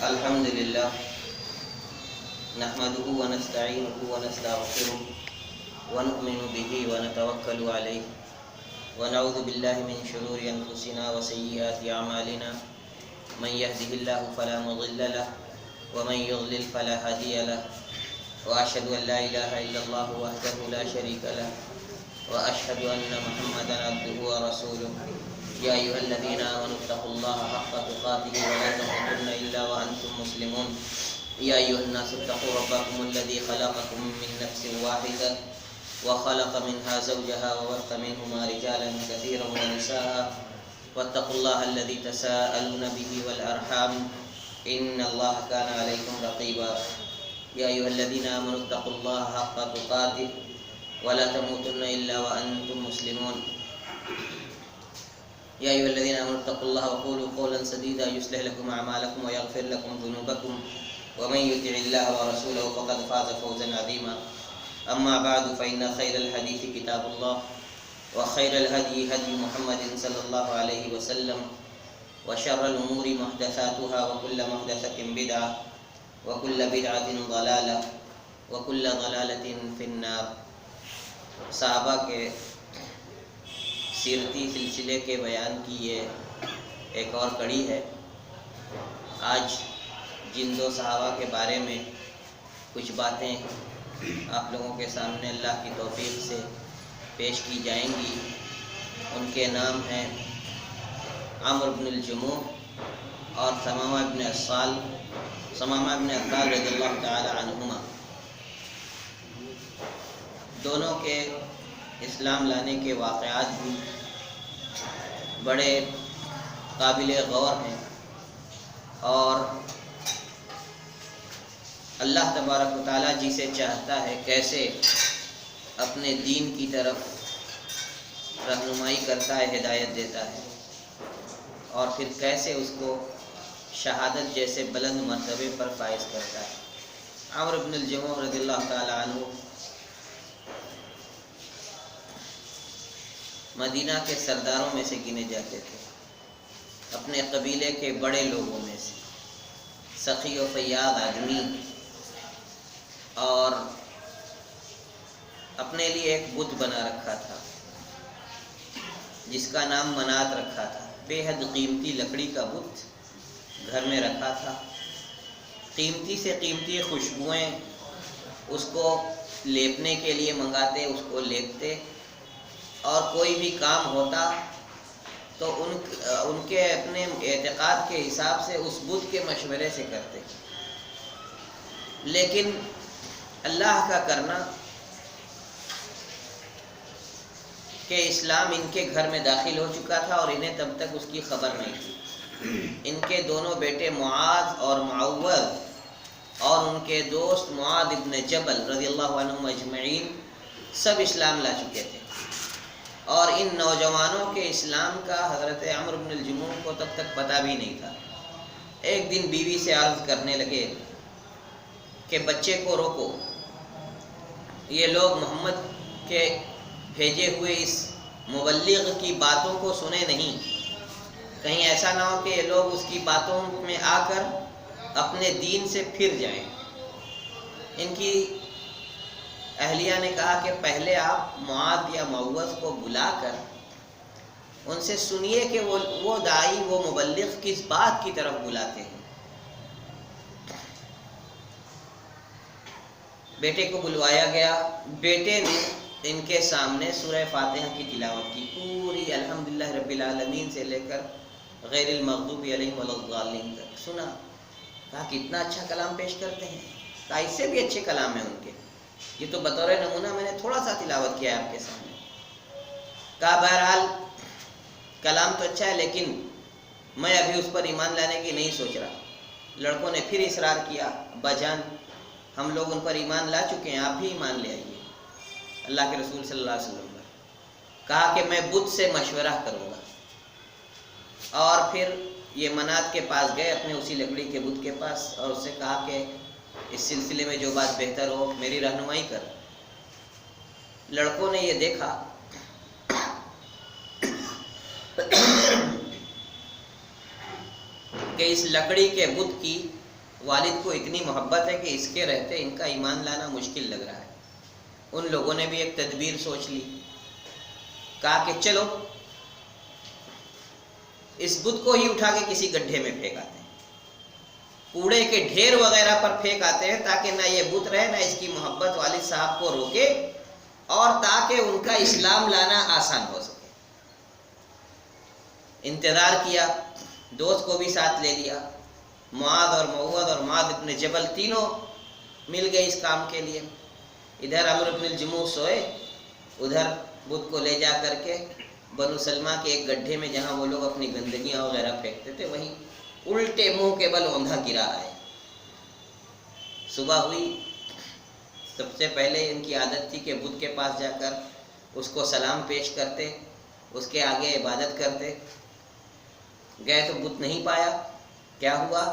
الحمد لله نحمده ونستعينه ونستغفره ونؤمن به ونتوكل عليه ونعوذ بالله من شرور أنفسنا وسيئات أعمالنا من يهده الله فلا مضل له ومن يضلل فلا هادي له وأشهد أن لا إله إلا الله وحده لا شريك له وأشهد أن محمدا عبده ورسوله يا أيها الذين آمنوا اتقوا الله حق تقاته ولا تموتن إلا وأنتم مسلمون يا أيها الناس اتقوا ربكم الذي خلقكم من نفس واحدة وخلق منها زوجها وبث منهما رجالا كثيرا ونساء واتقوا الله الذي تساءلون به والأرحام إن الله كان عليكم رقيبا يا أيها الذين آمنوا اتقوا الله حق تقاته ولا تموتن إلا وأنتم مسلمون يا أيها الذين آمنوا اتقوا الله وقولوا قولا سديدا يصلح لكم أعمالكم ويغفر لكم ذنوبكم ومن يطع الله ورسوله فقد فاز فوزا عظيما أما بعد فإن خير الحديث كتاب الله وخير الهدي هدي محمد صلى الله عليه وسلم وشر الأمور محدثاتها وكل محدثة بدعة وكل بدعة ضلالة وكل ضلالة في النار. صحابہ کے سیرتی سلسلے کے بیان کی یہ ایک اور کڑی ہے. آج جن دو صحابہ کے بارے میں کچھ باتیں آپ لوگوں کے سامنے اللہ کی توفیق سے پیش کی جائیں گی، ان کے نام ہیں عمرو بن الجموح اور ثمامہ بن عسال رضی اللہ تعالی عنہما. دونوں کے اسلام لانے کے واقعات بھی بڑے قابل غور ہیں اور اللہ تبارک و تعالیٰ جسے چاہتا ہے کیسے اپنے دین کی طرف رہنمائی کرتا ہے، ہدایت دیتا ہے، اور پھر کیسے اس کو شہادت جیسے بلند مرتبے پر فائز کرتا ہے. عمرو بن الجموح رضی اللہ تعالی عنہ مدینہ کے سرداروں میں سے گنے جاتے تھے، اپنے قبیلے کے بڑے لوگوں میں سے، سخی و فیاض آدمی، اور اپنے لیے ایک بت بنا رکھا تھا جس کا نام منات رکھا تھا. بے حد قیمتی لکڑی کا بت گھر میں رکھا تھا. قیمتی سے قیمتی خوشبوئیں اس کو لیپنے کے لیے منگاتے، اس کو لیپتے، اور کوئی بھی کام ہوتا تو ان کے اپنے اعتقاد کے حساب سے اس بت کے مشورے سے کرتے. لیکن اللہ کا کرنا کہ اسلام ان کے گھر میں داخل ہو چکا تھا اور انہیں تب تک اس کی خبر نہیں تھی. ان کے دونوں بیٹے معاذ اور معوذ اور ان کے دوست معاذ ابن جبل رضی اللہ عنہم اجمعین سب اسلام لا چکے تھے، اور ان نوجوانوں کے اسلام کا حضرت عمرو بن الجموح کو تب تک پتہ بھی نہیں تھا. ایک دن بیوی سے عرض کرنے لگے کہ بچے کو روکو، یہ لوگ محمد کے بھیجے ہوئے اس مبلغ کی باتوں کو سنے نہیں، کہیں ایسا نہ ہو کہ یہ لوگ اس کی باتوں میں آ کر اپنے دین سے پھر جائیں. ان کی اہلیہ نے کہا کہ پہلے آپ معاذ یا معوذ کو بلا کر ان سے سنیے کہ وہ داعی، وہ مبلغ کس بات کی طرف بلاتے ہیں. بیٹے کو بلوایا گیا. بیٹے نے ان کے سامنے سورہ فاتحہ کی تلاوت کی، پوری الحمدللہ رب العالمین سے لے کر غیر المغضوب علیہم ولا الضالین تک سنا. کہا کتنا اچھا کلام پیش کرتے ہیں، کہا اس سے بھی اچھے کلام ہیں ان کے، یہ تو بطور نمونہ میں نے تھوڑا سا تلاوت کیا ہے آپ کے سامنے. کہا بہرحال کلام تو اچھا ہے لیکن میں ابھی اس پر ایمان لانے کی نہیں سوچ رہا. لڑکوں نے پھر اصرار کیا، ابا جان ہم لوگ ان پر ایمان لا چکے ہیں، آپ بھی ایمان لے آئیے اللہ کے رسول صلی اللہ علیہ وسلم پر. کہا کہ میں بت سے مشورہ کروں گا، اور پھر یہ منات کے پاس گئے، اپنے اسی لکڑی کے بت کے پاس، اور اس سے کہا کہ اس سلسلے میں جو بات بہتر ہو میری رہنمائی کر. لڑکوں نے یہ دیکھا کہ اس لکڑی کے بت کی والد کو اتنی محبت ہے کہ اس کے رہتے ان کا ایمان لانا مشکل لگ رہا ہے۔ ان لوگوں نے بھی ایک تدبیر سوچ لی، کہا کہ چلو اس بت کو ہی اٹھا کے کسی گڈھے میں پھینک آتے ہیں، کوڑے کے ڈھیر وغیرہ پر پھینک آتے ہیں، تاکہ نہ یہ بت رہے نہ اس کی محبت والد صاحب کو روکے، اور تاکہ ان کا اسلام لانا آسان ہو سکے۔ انتظار کیا، دوست کو بھی ساتھ لے لیا، معاذ اور معوذ اور معاذ ابن جبل تینوں مل گئے اس کام کے لیے۔ ادھر عمرو بن الجموح سوئے، ادھر بت کو لے جا کر کے بنو سلمہ کے ایک گڈھے میں جہاں وہ لوگ اپنی گندگیاں وغیرہ پھینکتے تھے، وہیں الٹے منہ کے بل اوندھا گرا آئے۔ صبح ہوئی، سب سے پہلے ان کی عادت تھی کہ بت کے پاس جا کر اس کو سلام پیش کرتے، اس کے آگے عبادت کرتے۔ گئے تو بت نہیں پایا، کیا ہوا؟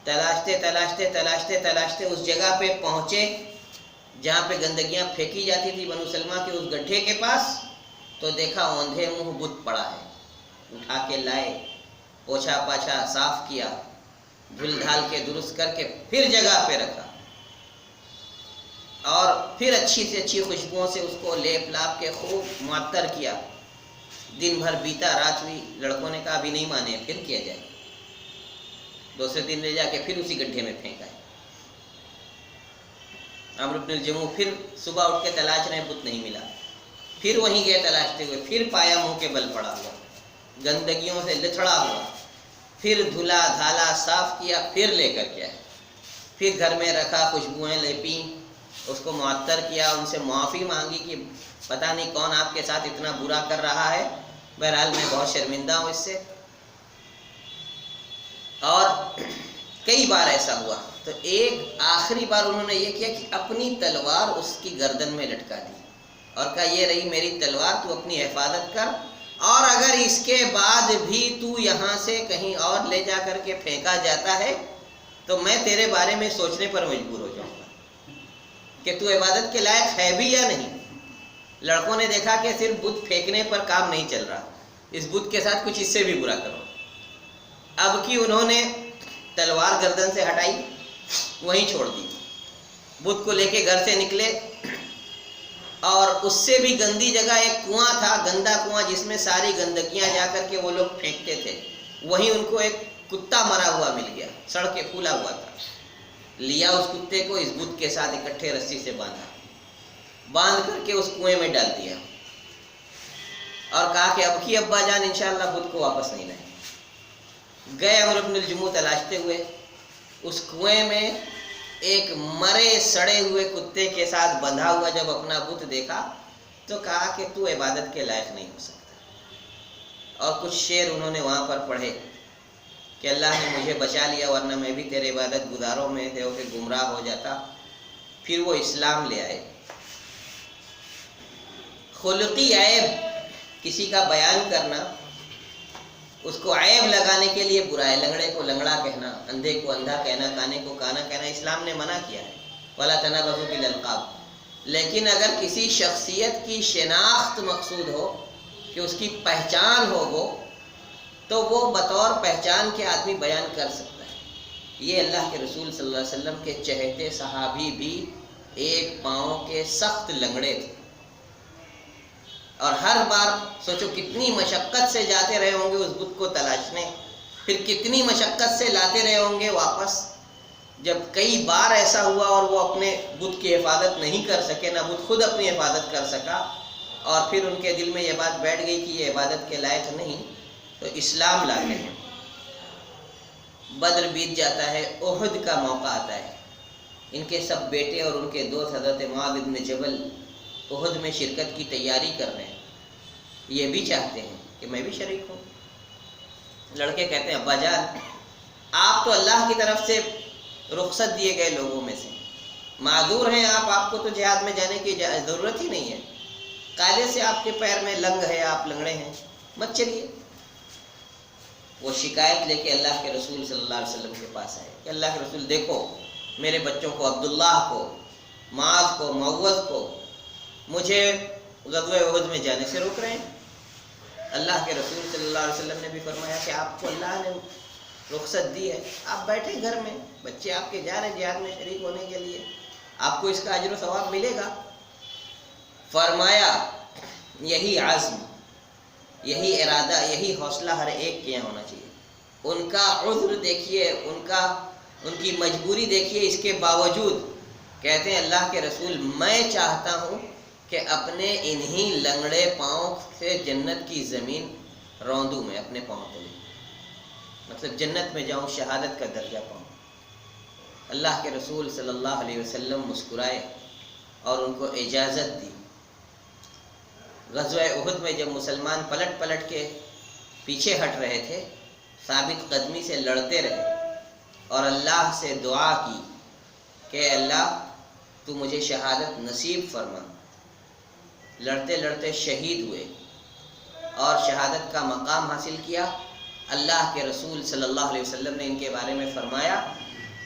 تلاشتے تلاشتے تلاشتے تلاشتے اس جگہ پہ پہنچے جہاں پہ گندگیاں پھینکی جاتی تھی بنو سلمہ کے اس گڈھے کے پاس، تو دیکھا اوندھے منہ بت پڑا ہے۔ اٹھا کے لائے، پوچھا پاچھا صاف کیا، دھل ڈھال کے درست کر کے پھر جگہ پہ رکھا، اور پھر اچھی سے اچھی خوشبوؤں سے اس کو لیپ لاپ کے خوب معطر کیا۔ دن بھر بیتا، رات ہوئی، لڑکوں نے کہا ابھی نہیں مانے، پھر کیا جائے۔ دوسرے دن لے جا کے پھر اسی گڈھے میں پھینکا ہے۔ عمرو بن الجموح پھر صبح اٹھ کے تلاش رہے، بت نہیں ملا، پھر وہیں گئے تلاشتے ہوئے، پھر پایا منہ کے بل پڑا ہوا، گندگیوں سے لتھڑا ہوا، پھر دھلا دھالا صاف کیا، پھر لے کر کے آئے، پھر گھر میں رکھا، خوشبوئیں لیپیں، اس کو معطر کیا، ان سے معافی مانگی کہ پتہ نہیں کون آپ کے ساتھ اتنا برا کر رہا ہے، بہرحال میں بہت شرمندہ ہوں اس سے۔ اور کئی بار ایسا ہوا، تو ایک آخری بار انہوں نے یہ کیا کہ اپنی تلوار اس کی گردن میں لٹکا دی اور کہا یہ رہی میری تلوار، تو اپنی حفاظت کر، اور اگر اس کے بعد بھی تو یہاں سے کہیں اور لے جا کر کے پھینکا جاتا ہے تو میں تیرے بارے میں سوچنے پر مجبور ہو جاؤں گا کہ تو عبادت کے لائق ہے بھی یا نہیں۔ لڑکوں نے دیکھا کہ صرف بت پھینکنے پر کام نہیں چل رہا، اس بت کے ساتھ کچھ اس سے بھی برا کرو۔ اب کی انہوں نے تلوار گردن سے ہٹائی، وہیں چھوڑ دی، بت کو لے کے گھر سے نکلے، اور اس سے بھی گندی جگہ ایک کنواں تھا، گندا کنواں جس میں ساری گندگیاں جا کر کے وہ لوگ پھینکتے تھے، وہیں ان کو ایک کتا مرا ہوا مل گیا، سڑ کے پھولا ہوا تھا۔ لیا اس کتے کو، اس بت کے ساتھ اکٹھے رسی سے باندھ کر کے اس کنویں میں ڈال دیا، اور کہا کہ اب کی ابا جان انشاءاللہ بت کو واپس نہیں لائیں۔ گئے عمرو بن الجموح تلاشتے ہوئے، اس کنویں میں ایک مرے سڑے ہوئے کتے کے ساتھ بندھا ہوا جب اپنا بت دیکھا تو کہا کہ تو عبادت کے لائق نہیں ہو سکتا، اور کچھ شعر انہوں نے وہاں پر پڑھے کہ اللہ نے مجھے بچا لیا ورنہ میں بھی تیرے عبادت گزاروں میں تھے کہ گمراہ ہو جاتا۔ پھر وہ اسلام لے آئے۔ خلقی عیب کسی کا بیان کرنا، اس کو عیب لگانے کے لیے برا ہے، لنگڑے کو لنگڑا کہنا، اندھے کو اندھا کہنا، کانے کو کانا کہنا، اسلام نے منع کیا ہے، وَلَا تَنَابَزُوا بِالْأَلْقَابِ۔ لیکن اگر کسی شخصیت کی شناخت مقصود ہو کہ اس کی پہچان ہو وہ، تو وہ بطور پہچان کے آدمی بیان کر سکتا ہے۔ یہ اللہ کے رسول صلی اللہ علیہ وسلم کے چہیتے صحابی بھی ایک پاؤں کے سخت لنگڑے تھے، اور ہر بار سوچو کتنی مشقت سے جاتے رہے ہوں گے اس بت کو تلاشنے، پھر کتنی مشقت سے لاتے رہے ہوں گے واپس۔ جب کئی بار ایسا ہوا اور وہ اپنے بت کی حفاظت نہیں کر سکے، نہ بت خود اپنی حفاظت کر سکا، اور پھر ان کے دل میں یہ بات بیٹھ گئی کہ یہ عبادت کے لائق نہیں، تو اسلام لاتے ہیں۔ بدر بیت جاتا ہے، احد کا موقع آتا ہے، ان کے سب بیٹے اور ان کے دوست حضرت معاذ بن جبل احد میں شرکت کی تیاری کر رہے ہیں، یہ بھی چاہتے ہیں کہ میں بھی شریک ہوں۔ لڑکے کہتے ہیں ابا جان آپ تو اللہ کی طرف سے رخصت دیے گئے لوگوں میں سے، معذور ہیں آپ کو تو جہاد میں جانے کی ضرورت ہی نہیں ہے، قاعدے سے آپ کے پیر میں لنگ ہے، آپ لنگڑے ہیں، مت چلیے۔ وہ شکایت لے کے اللہ کے رسول صلی اللہ علیہ وسلم کے پاس آئے کہ اللہ کے رسول دیکھو میرے بچوں کو، عبداللہ کو، معاذ کو، معوذ کو مجھے غزوہ احد میں جانے سے روک رہے ہیں۔ اللہ کے رسول صلی اللہ علیہ وسلم نے بھی فرمایا کہ آپ کو اللہ نے رخصت دی ہے، آپ بیٹھے گھر میں، بچے آپ کے جا رہے ہیں جہاد میں شریک ہونے کے لیے، آپ کو اس کا اجر و ثواب ملے گا۔ فرمایا یہی عزم، یہی ارادہ، یہی حوصلہ ہر ایک کے یہاں ہونا چاہیے۔ ان کا عذر دیکھیے، ان کی مجبوری دیکھیے، اس کے باوجود کہتے ہیں اللہ کے رسول میں چاہتا ہوں کہ اپنے انہی لنگڑے پاؤں سے جنت کی زمین روندوں میں اپنے پاؤں تلے، مطلب جنت میں جاؤں، شہادت کا درجہ پاؤں۔ اللہ کے رسول صلی اللہ علیہ وسلم مسکرائے اور ان کو اجازت دی۔ غزوہ احد میں جب مسلمان پلٹ پلٹ کے پیچھے ہٹ رہے تھے، ثابت قدمی سے لڑتے رہے اور اللہ سے دعا کی کہ اللہ تو مجھے شہادت نصیب فرما۔ لڑتے لڑتے شہید ہوئے اور شہادت کا مقام حاصل کیا۔ اللہ کے رسول صلی اللہ علیہ وسلم نے ان کے بارے میں فرمایا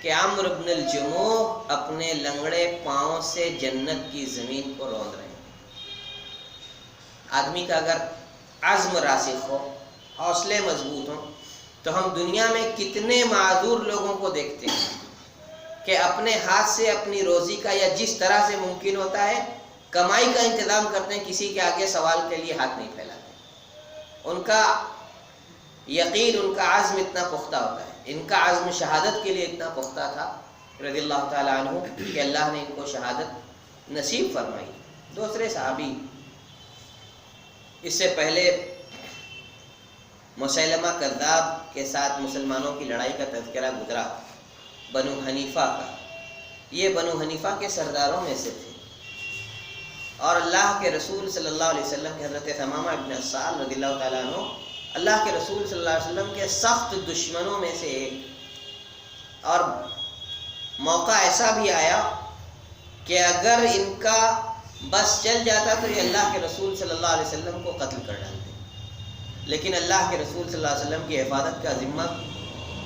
کہ عمرو بن الجموح اپنے لنگڑے پاؤں سے جنت کی زمین کو روند رہے ہیں۔ آدمی کا اگر عزم راسخ ہو، حوصلے مضبوط ہوں، تو ہم دنیا میں کتنے معذور لوگوں کو دیکھتے ہیں کہ اپنے ہاتھ سے اپنی روزی کا یا جس طرح سے ممکن ہوتا ہے کمائی کا انتظام کرتے ہیں، کسی کے آگے سوال کے لیے ہاتھ نہیں پھیلاتے۔ ان کا یقین، ان کا عزم اتنا پختہ ہوتا ہے، ان کا عزم شہادت کے لیے اتنا پختہ تھا رضی اللہ تعالیٰ عنہ کہ اللہ نے ان کو شہادت نصیب فرمائی۔ دوسرے صحابی، اس سے پہلے مسیلمہ کذاب کے ساتھ مسلمانوں کی لڑائی کا تذکرہ گزرا، بنو حنیفہ کا۔ یہ بنو حنیفہ کے سرداروں میں سے تھے اور اللہ کے رسول صلی اللہ علیہ وسلم کے حضرت ثمامہ ابن اسال رضی اللہ تعالیٰ عنہ اللہ کے رسول صلی اللہ علیہ وسلم کے سخت دشمنوں میں سے ایک، اور موقع ایسا بھی آیا کہ اگر ان کا بس چل جاتا تو یہ اللہ کے رسول صلی اللہ علیہ وسلم کو قتل کر ڈالتے، لیکن اللہ کے رسول صلی اللہ علیہ وسلم کی حفاظت کا ذمہ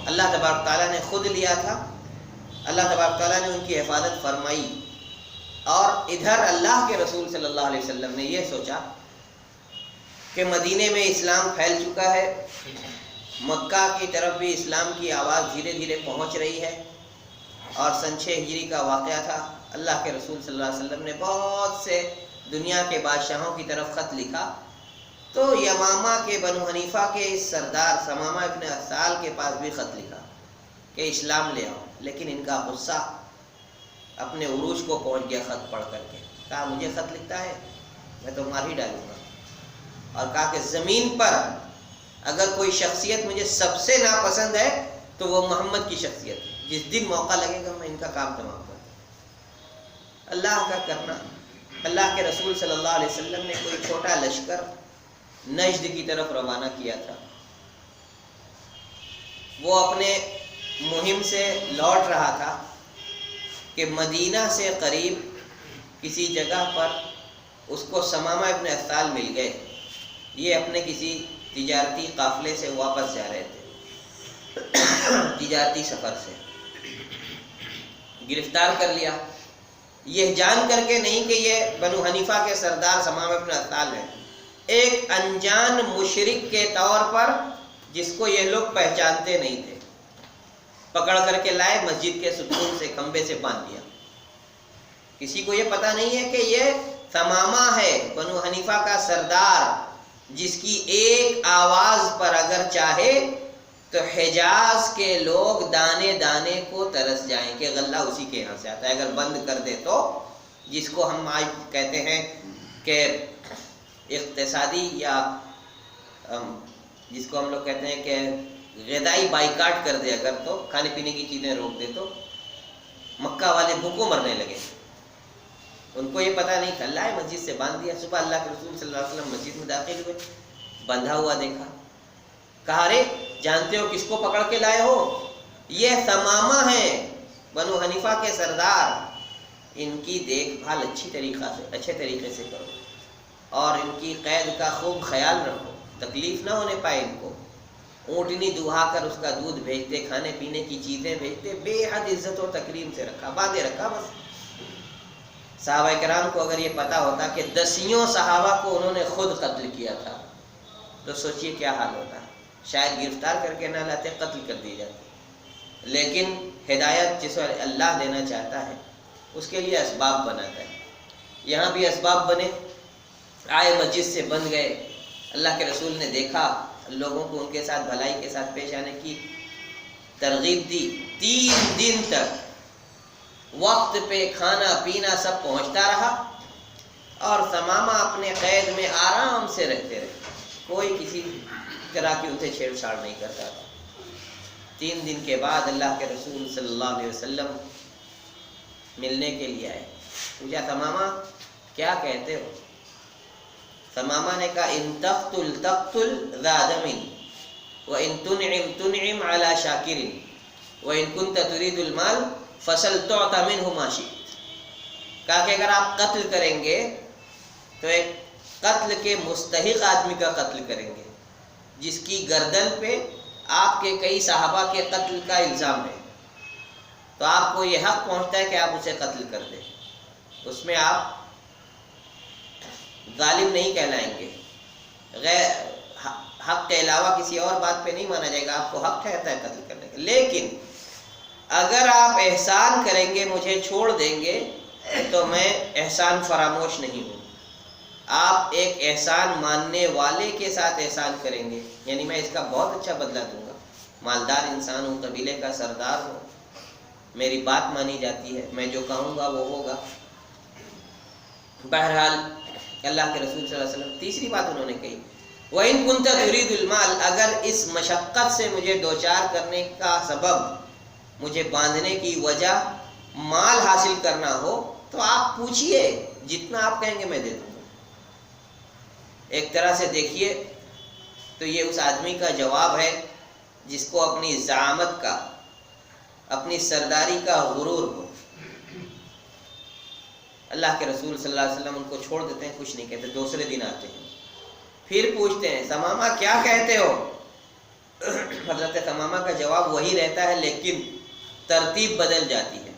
اللہ تبارک تعالیٰ نے خود لیا تھا۔ اللہ تبارک تعالیٰ نے ان کی حفاظت فرمائی، اور ادھر اللہ کے رسول صلی اللہ علیہ وسلم نے یہ سوچا کہ مدینے میں اسلام پھیل چکا ہے، مکہ کی طرف بھی اسلام کی آواز دھیرے دھیرے پہنچ رہی ہے، اور سن 6 ہجری کا واقعہ تھا۔ اللہ کے رسول صلی اللہ علیہ وسلم نے بہت سے دنیا کے بادشاہوں کی طرف خط لکھا، تو یمامہ کے بنو حنیفہ کے اس سردار ثمامہ ابن اسال کے پاس بھی خط لکھا کہ اسلام لے آؤ، لیکن ان کا غصہ اپنے عروج کو پہنچ گیا خط پڑھ کر کے۔ کہا مجھے خط لکھتا ہے، میں تو مار ہی ڈالوں گا، اور کہا کہ زمین پر اگر کوئی شخصیت مجھے سب سے ناپسند ہے تو وہ محمد کی شخصیت ہے، جس دن موقع لگے گا میں ان کا کام تمام کروں۔ اللہ کا کرنا، اللہ کے رسول صلی اللہ علیہ وسلم نے کوئی چھوٹا لشکر نجد کی طرف روانہ کیا تھا۔ وہ اپنے مہم سے لوٹ رہا تھا کہ مدینہ سے قریب کسی جگہ پر اس کو ثمامہ ابن اسال مل گئے۔ یہ اپنے کسی تجارتی قافلے سے واپس جا رہے تھے، تجارتی سفر سے۔ گرفتار کر لیا، یہ جان کر کے نہیں کہ یہ بنو حنیفہ کے سردار ثمامہ ابن اسال ہیں، ایک انجان مشرک کے طور پر جس کو یہ لوگ پہچانتے نہیں تھے، پکڑ کر کے لائے، مسجد کے ستون سے، کھمبے سے باندھ دیا۔ کسی کو یہ پتہ نہیں ہے کہ یہ ثمامہ ہے، بنو حنیفہ کا سردار، جس کی ایک آواز پر اگر چاہے تو حجاز کے لوگ دانے دانے کو ترس جائیں کہ غلہ اسی کے یہاں سے آتا ہے، اگر بند کر دے تو، جس کو ہم آج کہتے ہیں کہ اقتصادی، یا جس کو ہم لوگ کہتے ہیں کہ غذائی بائیکاٹ کر دے، اگر تو کھانے پینے کی چیزیں روک دے تو مکہ والے بھوکوں مرنے لگے۔ ان کو یہ پتہ نہیں تھا، لائے مسجد سے باندھ دیا۔ صبح اللہ کے رسول صلی اللہ علیہ وسلم مسجد میں داخل ہوئے، بندھا ہوا دیکھا، کہا رے جانتے ہو کس کو پکڑ کے لائے ہو؟ یہ ثمامہ ہیں، بنو حنیفہ کے سردار، ان کی دیکھ بھال اچھے طریقے سے کرو، اور ان کی قید کا خوب خیال رکھو، تکلیف نہ ہونے پائے ان کو۔ اونٹنی دہا کر اس کا دودھ بھیجتے، کھانے پینے کی چیزیں بھیجتے، بے حد عزت و تکریم سے رکھا، باندھے رکھا بس۔ صحابہ کرام کو اگر یہ پتا ہوتا کہ 10 صحابہ کو انہوں نے خود قتل کیا تھا تو سوچئے کیا حال ہوتا ہے۔ شاید گرفتار کر کے نہ لاتے، قتل کر دیے جاتے، لیکن ہدایت جس پر اللہ دینا چاہتا ہے اس کے لیے اسباب بناتا ہے۔ یہاں بھی اسباب بنے، آئے مسجد سے بند گئے، اللہ کے رسول نے دیکھا لوگوں کو ان کے ساتھ بھلائی کے ساتھ پیش آنے کی ترغیب دی۔ 3 دن تک وقت پہ کھانا پینا سب پہنچتا رہا اور ثمامہ اپنے قید میں آرام سے رہتے رہے، کوئی کسی طرح کی اسے چھیڑ چھاڑ نہیں کرتا تھا۔ 3 دن کے بعد اللہ کے رسول صلی اللہ علیہ وسلم ملنے کے لیے آئے، پوچھا ثمامہ کیا کہتے ہو؟ ثمامہ نے کہا ان تقتل تقتل ذا دم وان تنعم تنعم على شاکر وان كنت تريد المال فسل تعطى منه ما شئت۔ کہا کہ اگر آپ قتل کریں گے تو ایک قتل کے مستحق آدمی کا قتل کریں گے جس کی گردن پہ آپ کے کئی صحابہ کے قتل کا الزام ہے، تو آپ کو یہ حق پہنچتا ہے کہ آپ اسے قتل کر دیں، اس میں آپ ظالم نہیں کہلائیں گے، غیر حق کے علاوہ کسی اور بات پہ نہیں مانا جائے گا، آپ کو حق ٹھہرتا ہے قتل کرنے کا۔ لیکن اگر آپ احسان کریں گے، مجھے چھوڑ دیں گے، تو میں احسان فراموش نہیں ہوں، آپ ایک احسان ماننے والے کے ساتھ احسان کریں گے، یعنی میں اس کا بہت اچھا بدلہ دوں گا، مالدار انسان ہوں، قبیلے کا سردار ہوں، میری بات مانی جاتی ہے، میں جو کہوں گا وہ ہوگا۔ بہرحال اللہ کے رسول صلی اللہ علیہ وسلم تیسری بات انہوں نے کہی، وَإِن كُنْتَ تُرِيدُ الْمَالَ، اگر اس مشقت سے مجھے دوچار کرنے کا سبب، مجھے باندھنے کی وجہ مال حاصل کرنا ہو تو آپ پوچھئے، جتنا آپ کہیں گے میں دے دوں گا۔ ایک طرح سے دیکھیے تو یہ اس آدمی کا جواب ہے جس کو اپنی زعامت کا، اپنی سرداری کا غرور ہو۔ اللہ کے رسول صلی اللہ علیہ وسلم ان کو چھوڑ دیتے ہیں، کچھ نہیں کہتے، دوسرے دن آتے ہیں، پھر پوچھتے ہیں ثمامہ کیا کہتے ہو؟ حضرت ثمامہ کا جواب وہی رہتا ہے لیکن ترتیب بدل جاتی ہے۔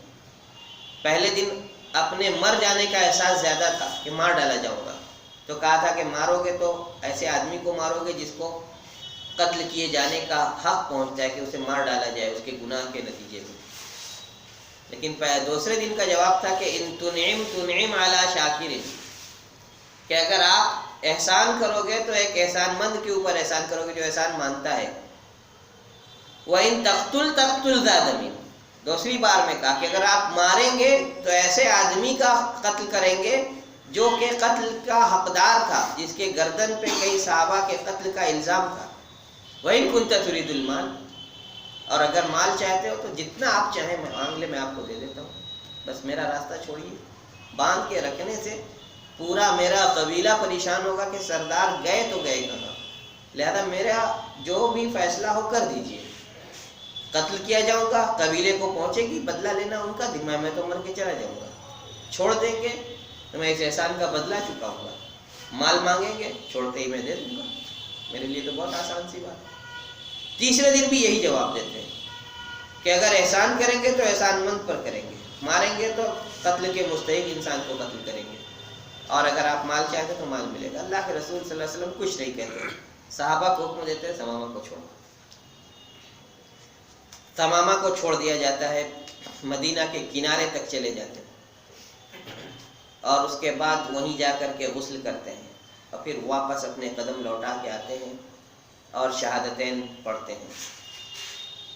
پہلے دن اپنے مر جانے کا احساس زیادہ تھا کہ مار ڈالا جاؤں گا، تو کہا تھا کہ مارو گے تو ایسے آدمی کو مارو گے جس کو قتل کیے جانے کا حق پہنچتا ہے کہ اسے مار ڈالا جائے اس کے گناہ کے نتیجے میں۔ لیکن دوسرے دن کا جواب تھا کہ ان تنعم تنعم علی شاکر، کہ اگر آپ احسان کرو گے تو ایک احسان مند کے اوپر احسان کرو گے جو احسان مانتا ہے۔ وَإِن تَقْتُلْ تَقْتُلْ ذَا دَمٍ، دوسری بار میں کہا کہ اگر آپ ماریں گے تو ایسے آدمی کا قتل کریں گے جو کہ قتل کا حقدار تھا، جس کے گردن پہ کئی صحابہ کے قتل کا الزام تھا۔ وَإِن كُنْتَ تُرِيدُ الْمَالَ، اور اگر مال چاہتے ہو تو جتنا آپ چاہیں مانگ لے، میں آپ کو دے دیتا ہوں، بس میرا راستہ چھوڑیے۔ باندھ کے رکھنے سے پورا میرا قبیلہ پریشان ہوگا کہ سردار گئے تو گئے کہاں، لہذا میرا جو بھی فیصلہ ہو کر دیجئے، قتل کیا جاؤں گا، قبیلے کو پہنچے گی، بدلہ لینا ان کا ذمہ، میں تو مر کے چلا جاؤں گا، چھوڑ دیں گے تو میں اس احسان کا بدلہ چکاؤں گا، مال مانگیں گے چھوڑتے ہی میں دے دوں گا، میرے لیے تو بہت آسان سی بات ہے۔ تیسرے دن بھی یہی جواب دیتے ہیں کہ اگر احسان کریں گے تو احسان مند پر کریں گے، ماریں گے تو قتل کے مستحق انسان کو قتل کریں گے، اور اگر آپ مال چاہتے تو مال ملے گا۔ اللہ کے رسول صلی اللہ علیہ وسلم کچھ نہیں کہتے، صحابہ کو حکم دیتے ہیں ثمامہ کو چھوڑو۔ ثمامہ کو چھوڑ دیا جاتا ہے، مدینہ کے کنارے تک چلے جاتے ہیں اور اس کے بعد وہیں جا کر کے غسل کرتے ہیں اور پھر واپس اپنے قدم لوٹا کے آتے ہیں اور شہادتین پڑھتے ہیں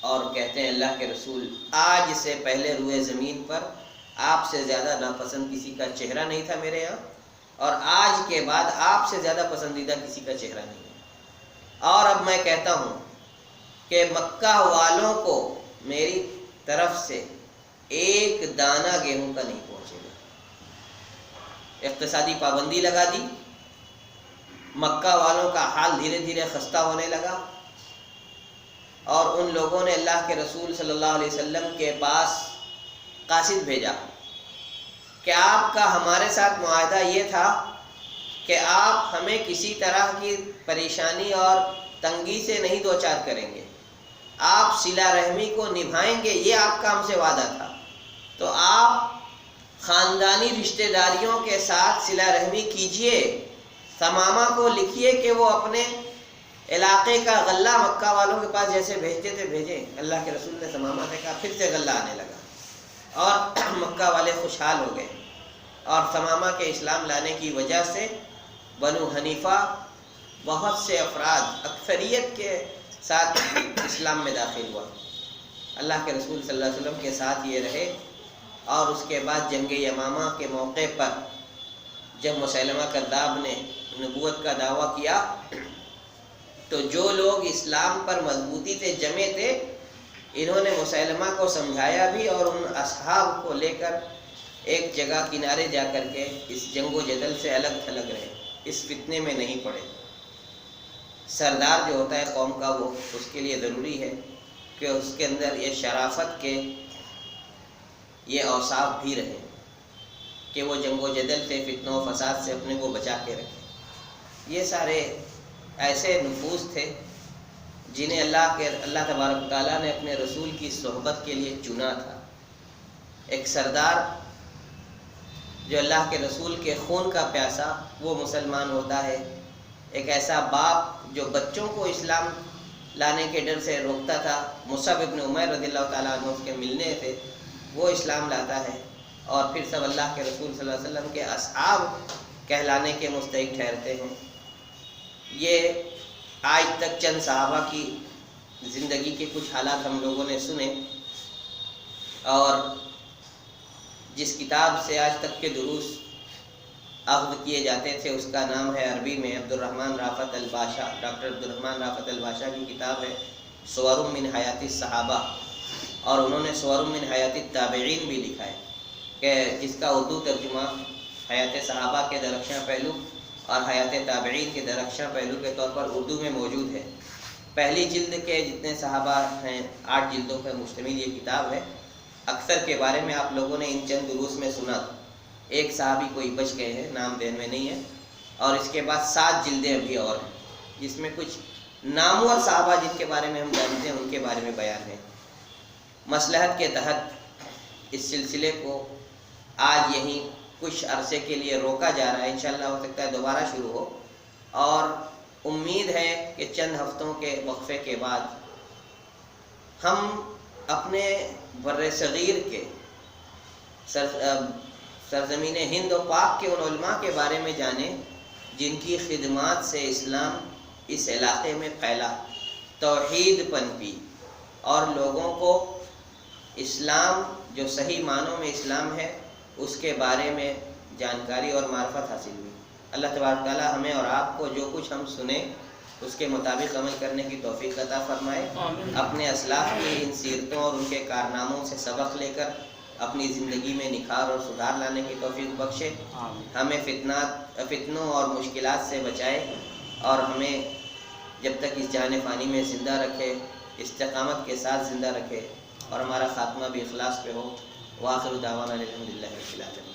اور کہتے ہیں اللہ کے رسول آج سے پہلے روئے زمین پر آپ سے زیادہ ناپسند کسی کا چہرہ نہیں تھا میرے یہاں، اور آج کے بعد آپ سے زیادہ پسندیدہ کسی کا چہرہ نہیں ہے، اور اب میں کہتا ہوں کہ مکہ والوں کو میری طرف سے ایک دانہ گیہوں کا نہیں پہنچے گا۔ اقتصادی پابندی لگا دی، مکہ والوں کا حال دھیرے دھیرے خستہ ہونے لگا، اور ان لوگوں نے اللہ کے رسول صلی اللہ علیہ وسلم کے پاس قاصد بھیجا کہ آپ کا ہمارے ساتھ معاہدہ یہ تھا کہ آپ ہمیں کسی طرح کی پریشانی اور تنگی سے نہیں دوچار کریں گے، آپ صلہ رحمی کو نبھائیں گے، یہ آپ کا ہم سے وعدہ تھا، تو آپ خاندانی رشتہ داریوں کے ساتھ صلہ رحمی کیجئے، ثمامہ کو لکھیے کہ وہ اپنے علاقے کا غلہ مکہ والوں کے پاس جیسے بھیجتے تھے بھیجے، اللہ کے رسول نے ثمامہ سے کہا، پھر سے غلہ آنے لگا اور مکہ والے خوشحال ہو گئے، اور ثمامہ کے اسلام لانے کی وجہ سے بنو حنیفہ بہت سے افراد اکثریت کے ساتھ اسلام میں داخل ہوا۔ اللہ کے رسول صلی اللہ علیہ وسلم کے ساتھ یہ رہے، اور اس کے بعد جنگ یمامہ کے موقع پر جب مسیلمہ کذاب نے نبوت کا دعویٰ کیا تو جو لوگ اسلام پر مضبوطی سے جمے تھے انہوں نے مسیلمہ کو سمجھایا بھی، اور ان اصحاب کو لے کر ایک جگہ کنارے جا کر کے اس جنگ و جدل سے الگ تھلگ رہے، اس فتنے میں نہیں پڑے۔ سردار جو ہوتا ہے قوم کا، وہ اس کے لیے ضروری ہے کہ اس کے اندر یہ شرافت کے یہ اوصاف بھی رہے کہ وہ جنگ و جدل سے، فتنوں و فساد سے اپنے کو بچا کے رکھے۔ یہ سارے ایسے نفوذ تھے جنہیں اللہ تبارک و تعالیٰ نے اپنے رسول کی صحبت کے لیے چنا تھا۔ ایک سردار جو اللہ کے رسول کے خون کا پیاسا، وہ مسلمان ہوتا ہے۔ ایک ایسا باپ جو بچوں کو اسلام لانے کے ڈر سے روکتا تھا، مصعب ابن عمیر رضی اللہ تعالیٰ عنہ اس کے ملنے تھے، وہ اسلام لاتا ہے، اور پھر سب اللہ کے رسول صلی اللہ علیہ وسلم کے اصحاب کہلانے کے مستحق ٹھہرتے ہیں۔ یہ آج تک چند صحابہ کی زندگی کے کچھ حالات ہم لوگوں نے سنے، اور جس کتاب سے آج تک کے دروس اخذ کیے جاتے تھے اس کا نام ہے عربی میں ڈاکٹر عبد الرحمن رافت الباشا کی کتاب ہے صور من حیات الصحابہ، اور انہوں نے صور من حیات التابعین بھی لکھا ہے، کہ جس کا اردو ترجمہ حیات صحابہ کے درخشاں پہلو اور حیات تابعین کے درخشاں پہلو کے طور پر اردو میں موجود ہے۔ پہلی جلد کے جتنے صحابہ ہیں 8 جلدوں پر مشتمل یہ کتاب ہے۔ اکثر کے بارے میں آپ لوگوں نے ان چند دروس میں سنا، ایک صحابی کوئی بچ گئے ہیں، نام دین میں نہیں ہے، اور اس کے بعد 7 جلدیں ابھی اور ہیں جس میں کچھ نامور صحابہ جن کے بارے میں ہم جانتے ہیں ان کے بارے میں بیان ہے۔ مصلحت کے تحت اس سلسلے کو آج یہیں کچھ عرصے کے لیے روکا جا رہا ہے، انشاءاللہ ہو سکتا ہے دوبارہ شروع ہو، اور امید ہے کہ چند ہفتوں کے وقفے کے بعد ہم اپنے بر صغیر کے سرزمین ہند و پاک کے ان علماء کے بارے میں جانیں جن کی خدمات سے اسلام اس علاقے میں پھیلا، توحید پنپی، اور لوگوں کو اسلام جو صحیح معنوں میں اسلام ہے اس کے بارے میں جانکاری اور معرفت حاصل ہوئی۔ اللہ تبارک تعالیٰ ہمیں اور آپ کو جو کچھ ہم سنیں اس کے مطابق عمل کرنے کی توفیق عطا فرمائے، اپنے اسلاف کی ان سیرتوں اور ان کے کارناموں سے سبق لے کر اپنی زندگی میں نکھار اور سدھار لانے کی توفیق بخشے، ہمیں فتنوں اور مشکلات سے بچائے، اور ہمیں جب تک اس جہان فانی میں زندہ رکھے استقامت کے ساتھ زندہ رکھے، اور ہمارا خاتمہ بھی اخلاص پہ ہو۔ وآخر دعوانا الحمدللہ رب العالمین۔